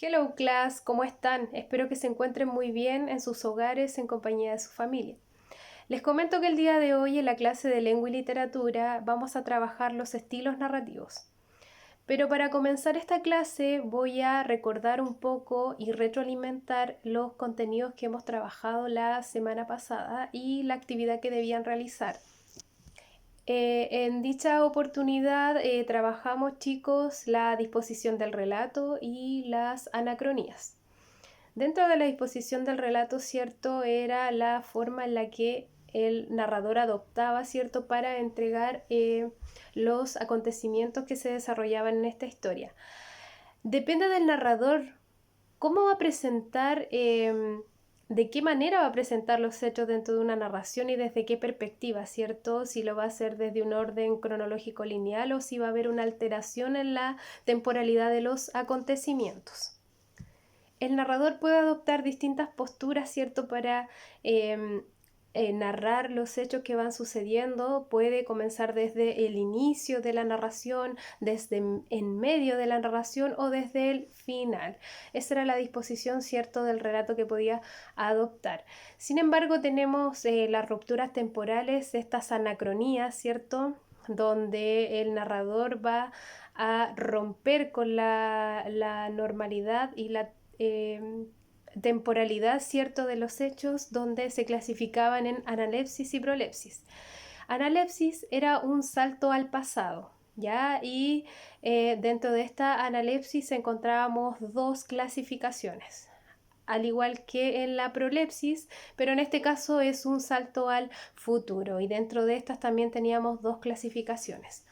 Hello class, ¿cómo están? Espero que se encuentren muy bien en sus hogares en compañía de su familia. Les comento que el día de hoy en la clase de lengua y literatura vamos a trabajar los estilos narrativos. Pero para comenzar esta clase voy a recordar un poco y retroalimentar los contenidos que hemos trabajado la semana pasada y la actividad que debían realizar. En dicha oportunidad trabajamos, chicos, la disposición del relato y las anacronías. Dentro de la disposición del relato, cierto, era la forma en la que el narrador adoptaba, cierto, para entregar los acontecimientos que se desarrollaban en esta historia. Depende del narrador cómo va a presentar, de qué manera va a presentar los hechos dentro de una narración y desde qué perspectiva, ¿cierto? Si lo va a hacer desde un orden cronológico lineal o si va a haber una alteración en la temporalidad de los acontecimientos. El narrador puede adoptar distintas posturas, ¿cierto?, para narrar los hechos que van sucediendo. Puede comenzar desde el inicio de la narración, desde en medio de la narración o desde el final. Esa era la disposición, ¿cierto?, del relato que podía adoptar. Sin embargo, tenemos las rupturas temporales, estas anacronías, ¿cierto?, donde el narrador va a romper con la normalidad y la temporalidad, cierto, de los hechos, donde se clasificaban en analepsis y prolepsis. Analepsis era un salto al pasado, ¿ya? Y dentro de esta analepsis encontrábamos dos clasificaciones, al igual que en la prolepsis, pero en este caso es un salto al futuro, y dentro de estas también teníamos dos clasificaciones.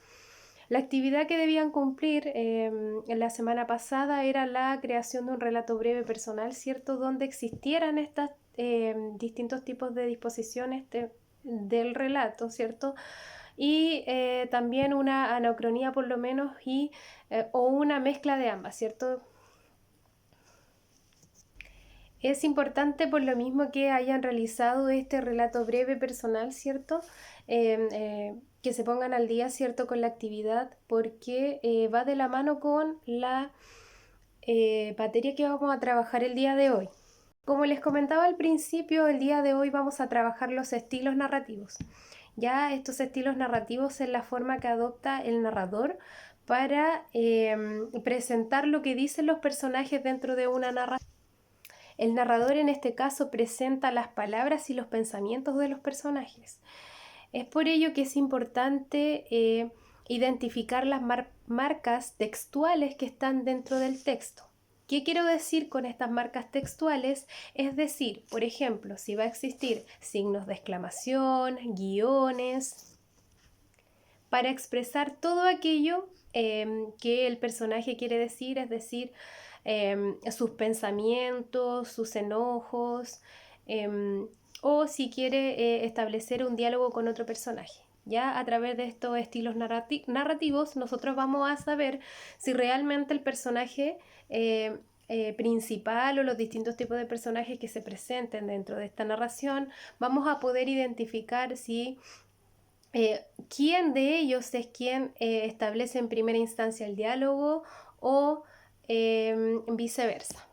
La actividad que debían cumplir en la semana pasada era la creación de un relato breve personal, ¿cierto?, donde existieran estos distintos tipos de disposiciones del relato, ¿cierto? Y también una anacronía por lo menos o una mezcla de ambas, ¿cierto? Es importante por lo mismo que hayan realizado este relato breve personal, ¿cierto? Que se pongan al día, ¿cierto?, con la actividad, porque va de la mano con la materia que vamos a trabajar el día de hoy. Como les comentaba al principio, el día de hoy vamos a trabajar los estilos narrativos. Ya estos estilos narrativos es la forma que adopta el narrador para presentar lo que dicen los personajes dentro de una narración. El narrador en este caso presenta las palabras y los pensamientos de los personajes. Es por ello que es importante identificar las marcas textuales que están dentro del texto. ¿Qué quiero decir con estas marcas textuales? Es decir, por ejemplo, si va a existir signos de exclamación, guiones, para expresar todo aquello que el personaje quiere decir, es decir, sus pensamientos, sus enojos, o si quiere establecer un diálogo con otro personaje. Ya a través de estos estilos narrativos nosotros vamos a saber si realmente el personaje principal o los distintos tipos de personajes que se presenten dentro de esta narración, vamos a poder identificar si quién de ellos es quien establece en primera instancia el diálogo o viceversa.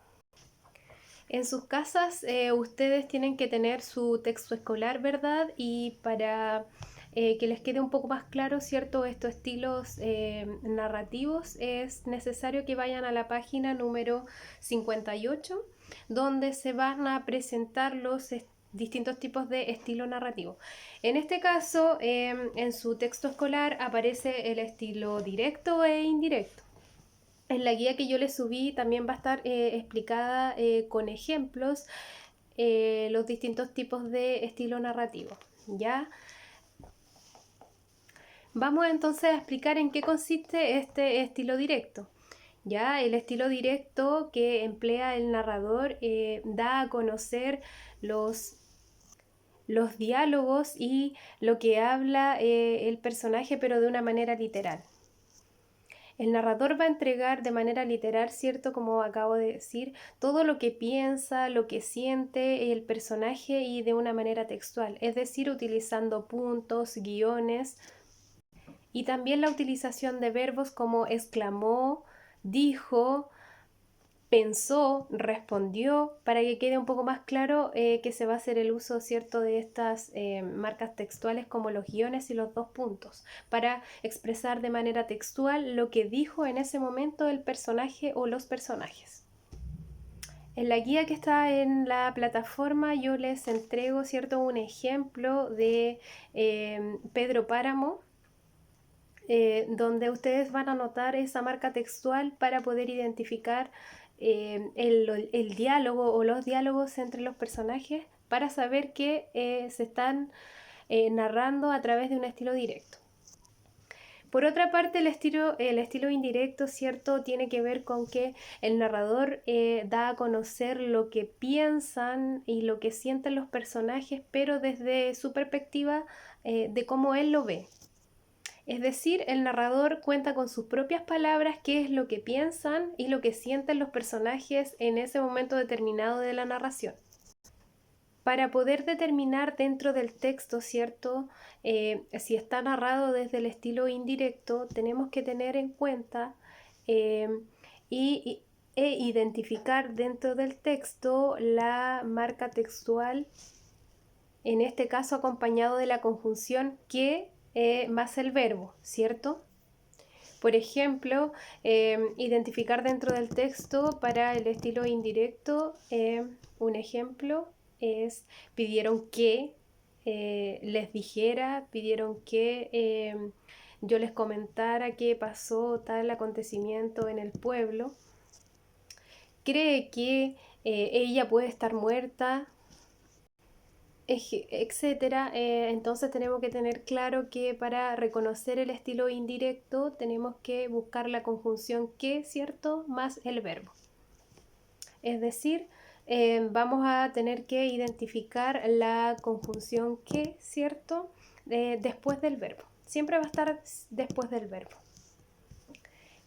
En sus casas ustedes tienen que tener su texto escolar, ¿verdad? Y para que les quede un poco más claro, ¿cierto?, estos estilos narrativos, es necesario que vayan a la página número 58, donde se van a presentar los distintos tipos de estilo narrativo. En este caso, en su texto escolar aparece el estilo directo e indirecto. En la guía que yo les subí también va a estar explicada con ejemplos los distintos tipos de estilo narrativo. ¿Ya? Vamos entonces a explicar en qué consiste este estilo directo. Ya, el estilo directo que emplea el narrador da a conocer los diálogos y lo que habla el personaje, pero de una manera literal. El narrador va a entregar de manera literal, ¿cierto?, como acabo de decir, todo lo que piensa, lo que siente el personaje y de una manera textual, es decir, utilizando puntos, guiones y también la utilización de verbos como exclamó, dijo, pensó, respondió, para que quede un poco más claro que se va a hacer el uso, ¿cierto?, de estas marcas textuales como los guiones y los dos puntos, para expresar de manera textual lo que dijo en ese momento el personaje o los personajes. En la guía que está en la plataforma yo les entrego, ¿cierto?, un ejemplo de Pedro Páramo, donde ustedes van a notar esa marca textual para poder identificar el diálogo o los diálogos entre los personajes para saber que se están narrando a través de un estilo directo. Por otra parte, el estilo indirecto, ¿cierto?, tiene que ver con que el narrador da a conocer lo que piensan y lo que sienten los personajes, pero desde su perspectiva de cómo él lo ve. Es decir, el narrador cuenta con sus propias palabras qué es lo que piensan y lo que sienten los personajes en ese momento determinado de la narración. Para poder determinar dentro del texto, ¿cierto? Si está narrado desde el estilo indirecto, tenemos que tener en cuenta e identificar dentro del texto la marca textual, en este caso acompañado de la conjunción que más el verbo, ¿cierto? Por ejemplo, identificar dentro del texto para el estilo indirecto, un ejemplo es pidieron que les dijera, pidieron que yo les comentara que pasó tal acontecimiento en el pueblo, cree que ella puede estar muerta, etcétera. Entonces tenemos que tener claro que para reconocer el estilo indirecto tenemos que buscar la conjunción que, ¿cierto?, más el verbo. Es decir, vamos a tener que identificar la conjunción que, ¿cierto?, después del verbo. Siempre va a estar después del verbo.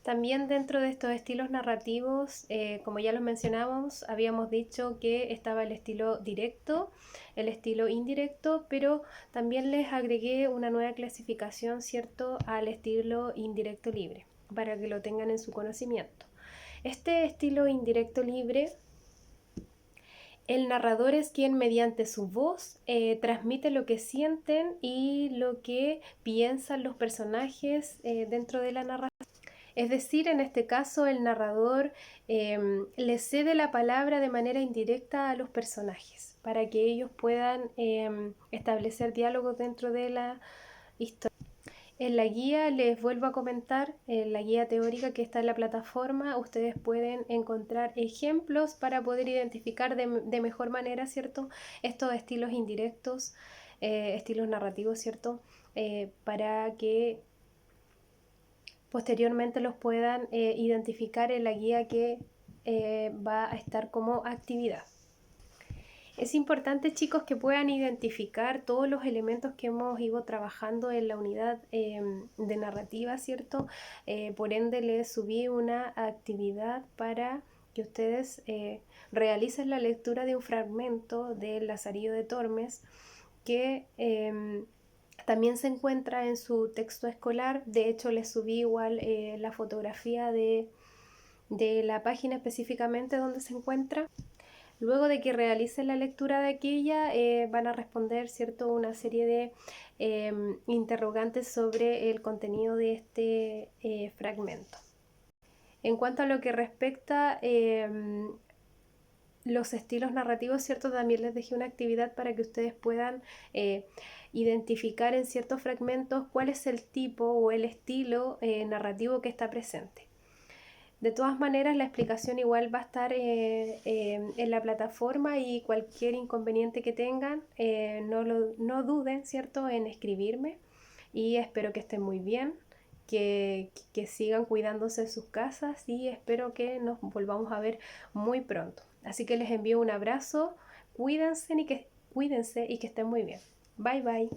También dentro de estos estilos narrativos, como ya los mencionábamos, habíamos dicho que estaba el estilo directo, el estilo indirecto, pero también les agregué una nueva clasificación, ¿cierto?, al estilo indirecto libre, para que lo tengan en su conocimiento. Este estilo indirecto libre, el narrador es quien mediante su voz transmite lo que sienten y lo que piensan los personajes dentro de la narración. Es decir, en este caso el narrador le cede la palabra de manera indirecta a los personajes para que ellos puedan establecer diálogos dentro de la historia. En la guía les vuelvo a comentar, en la guía teórica que está en la plataforma, ustedes pueden encontrar ejemplos para poder identificar de mejor manera, ¿cierto?, estos estilos indirectos, estilos narrativos, ¿cierto?, para que posteriormente los puedan identificar en la guía que va a estar como actividad. Es importante, chicos, que puedan identificar todos los elementos que hemos ido trabajando en la unidad de narrativa, ¿cierto? Por ende, les subí una actividad para que ustedes realicen la lectura de un fragmento del Lazarillo de Tormes que también se encuentra en su texto escolar. De hecho, les subí igual la fotografía de la página específicamente donde se encuentra. Luego de que realicen la lectura de aquella, van a responder, ¿cierto?, una serie de interrogantes sobre el contenido de este fragmento. En cuanto a lo que respecta los estilos narrativos, ¿cierto?, también les dejé una actividad para que ustedes puedan identificar en ciertos fragmentos cuál es el tipo o el estilo narrativo que está presente. De todas maneras, la explicación igual va a estar en la plataforma y cualquier inconveniente que tengan, no duden, ¿cierto?, en escribirme y espero que estén muy bien, que sigan cuidándose en sus casas y espero que nos volvamos a ver muy pronto. Así que les envío un abrazo, cuídense y que estén muy bien. Bye bye.